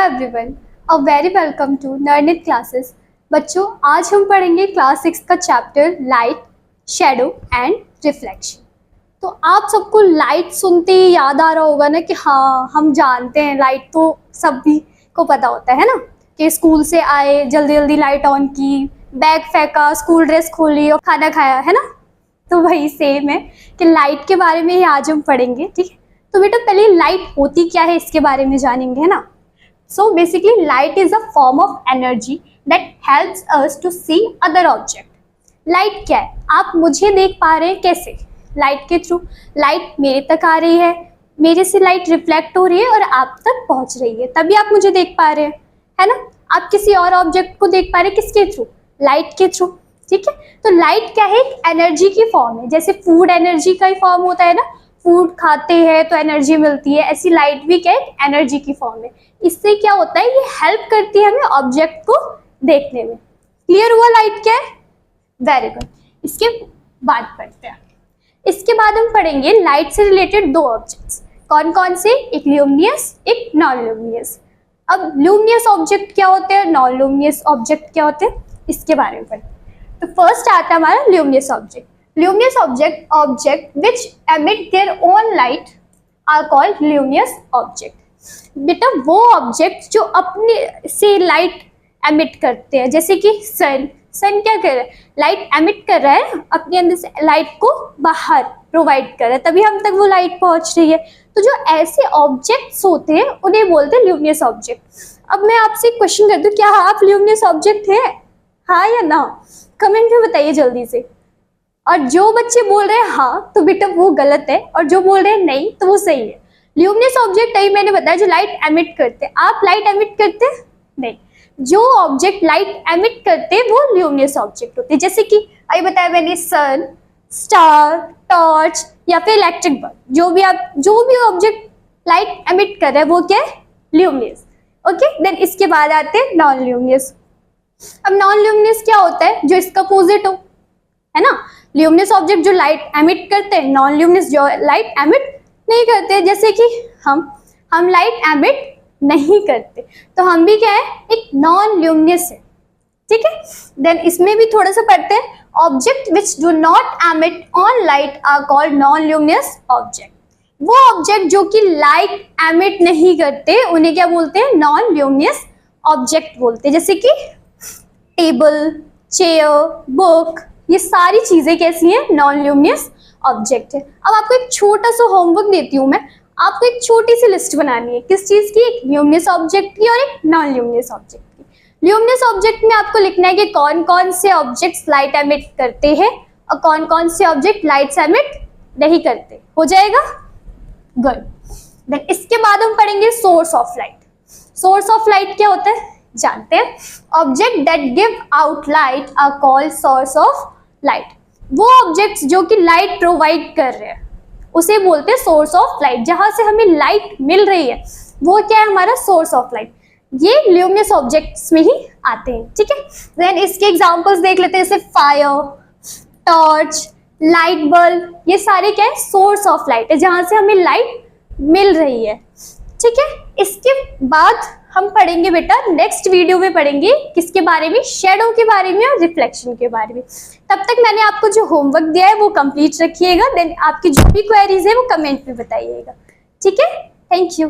Everyone, a very welcome to Narnit classes. बच्चों, आज हम पढ़ेंगे क्लास 6 का chapter light, shadow and reflection. तो आप सबको लाइट सुनते ही याद आ रहा होगा ना कि हाँ, हम जानते हैं लाइट तो सभी को पता होता है ना, कि स्कूल से आए जल्दी जल्दी लाइट ऑन की, बैग फेंका, स्कूल ड्रेस खोली और खाना खाया, है ना। तो वही सेम है कि लाइट के बारे में ही आज हम पढ़ेंगे, ठीक है। तो बेटा पहले लाइट होती क्या है इसके बारे में जानेंगे, है ना। So basically light is a form of energy that helps us to see other object. Light क्या है? आप मुझे देख पा रहे हैं कैसे? लाइट के थ्रू। लाइट मेरे तक आ रही है, मेरे से लाइट रिफ्लेक्ट हो रही है और आप तक पहुंच रही है, तभी आप मुझे देख पा रहे हैं, है ना। आप किसी और ऑब्जेक्ट को देख पा रहे हैं किसके थ्रू? लाइट के थ्रू, ठीक है। तो लाइट क्या है? एक एनर्जी की फॉर्म है। जैसे फूड एनर्जी का ही फॉर्म होता है ना, फूड खाते हैं तो एनर्जी मिलती है, ऐसी लाइट भी क्या है? एनर्जी की फॉर्म है। इससे क्या होता है? ये हेल्प करती है हमें ऑब्जेक्ट को देखने में। क्लियर हुआ लाइट क्या है? Very good. इसके बाद पढ़ते हैं। इसके बाद हम पढ़ेंगे लाइट से रिलेटेड दो ऑब्जेक्ट्स। कौन कौन से? एक ल्यूमिनियस, एक नॉन ल्यूमिनियस। अब ल्यूमिनियस ऑब्जेक्ट क्या होते हैं, नॉन ल्यूमिनियस ऑब्जेक्ट क्या होते हैं, इसके बारे में पढ़ते हैं। तो फर्स्ट आता है हमारा luminous object. Luminous object which emit their own light are called luminous object. बेटा वो ऑब्जेक्ट जो अपने से लाइट एमिट करते हैं, जैसे कि सन क्या कर रहा है? लाइट एमिट कर रहा है, अपने अंदर से लाइट को बाहर प्रोवाइड कर रहा है, तभी हम तक वो लाइट पहुंच रही है। तो जो ऐसे ऑब्जेक्ट्स होते हैं उन्हें बोलते हैं ल्यूमिनियस ऑब्जेक्ट। अब मैं आपसे क्वेश्चन करती हूँ, क्या आप ल्यूमिनियस ऑब्जेक्ट है? हाँ या ना? कमेंट में बताइए जल्दी से। और जो बच्चे बोल रहे हैं हाँ, तो बेटा वो गलत है, और जो बोल रहे हैं नहीं तो वो सही है। ल्यूमिनियस ऑब्जेक्ट यही मैंने बताया जो लाइट एमिट करते हैं। आप लाइट एमिट करते हैं? नहीं। जो ऑब्जेक्ट लाइट एमिट करते हैं वो ल्यूमिनियस ऑब्जेक्ट होते हैं। जैसे कि अभी बताया मैंने, सन, स्टार, टॉर्च या फिर इलेक्ट्रिक बल्ब। जो भी ऑब्जेक्ट लाइट एमिट कर रहा है वो क्या है? ल्यूमिनियस। ओके, देन इसके बाद आते हैं नॉन ल्यूमिनियस। अब नॉन ल्यूमिनियस क्या होता है? जो इसका अपोजिट हो, है ना। ल्यूमिनियस ऑब्जेक्ट जो लाइट एमिट करते हैं, नॉन ल्यूमिनियस जो लाइट एमिट नहीं करते। जैसे कि हम लाइट एमिट नहीं करते, तो हम भी क्या है? एक नॉन ल्यूमिनियस है, ठीक है। देन इसमें भी थोड़ा सा पढ़ते हैं। Object which do not emit on light are called non luminous object. वो ऑब्जेक्ट जो कि लाइट एमिट नहीं करते उन्हें क्या बोलते हैं? नॉन ल्यूमिनियस ऑब्जेक्ट बोलते हैं। जैसे कि टेबल, चेयर, बुक, ये सारी चीजें कैसी हैं? नॉन ल्यूमिनियस ऑब्जेक्ट है। अब आपको एक छोटा सा होमवर्क देती हूँ मैं, आपको एक छोटी सी लिस्ट बनानी है। किस चीज की? एक ल्यूमिनियस ऑब्जेक्ट की और एक नॉन ल्यूमिनियस ऑब्जेक्ट की। ल्यूमिनियस ऑब्जेक्ट में आपको लिखना है कि कौन कौन से ऑब्जेक्ट्स लाइट एमिट करते हैं और कौन कौन से ऑब्जेक्ट लाइट एमिट नहीं करते। हो जाएगा? गुड। देन इसके बाद हम पढ़ेंगे source of light. Source of light क्या होता है जानते हैं? Object that give out light are called source of light. वो ऑब्जेक्ट्स जो कि लाइट प्रोवाइड कर रहे हैं उसे बोलते हैं सोर्स ऑफ लाइट। जहां से हमें लाइट मिल रही है वो क्या है? हमारा सोर्स ऑफ लाइट। ये ल्यूमिनियस ऑब्जेक्ट्स में ही आते हैं, ठीक है। देन इसके एग्जांपल्स देख लेते हैं, जैसे फायर, टॉर्च, लाइट बल्ब, ये सारे क्या है? सोर्स ऑफ लाइट है, जहां से हमें लाइट मिल रही है, ठीक है। इसके बाद हम पढ़ेंगे बेटा, नेक्स्ट वीडियो में पढ़ेंगे किसके बारे में? शेडो के बारे में और रिफ्लेक्शन के बारे में। तब तक मैंने आपको जो होमवर्क दिया है वो कंप्लीट रखिएगा। देन आपकी जो भी क्वेरीज है वो कमेंट में बताइएगा, ठीक है। Thank you.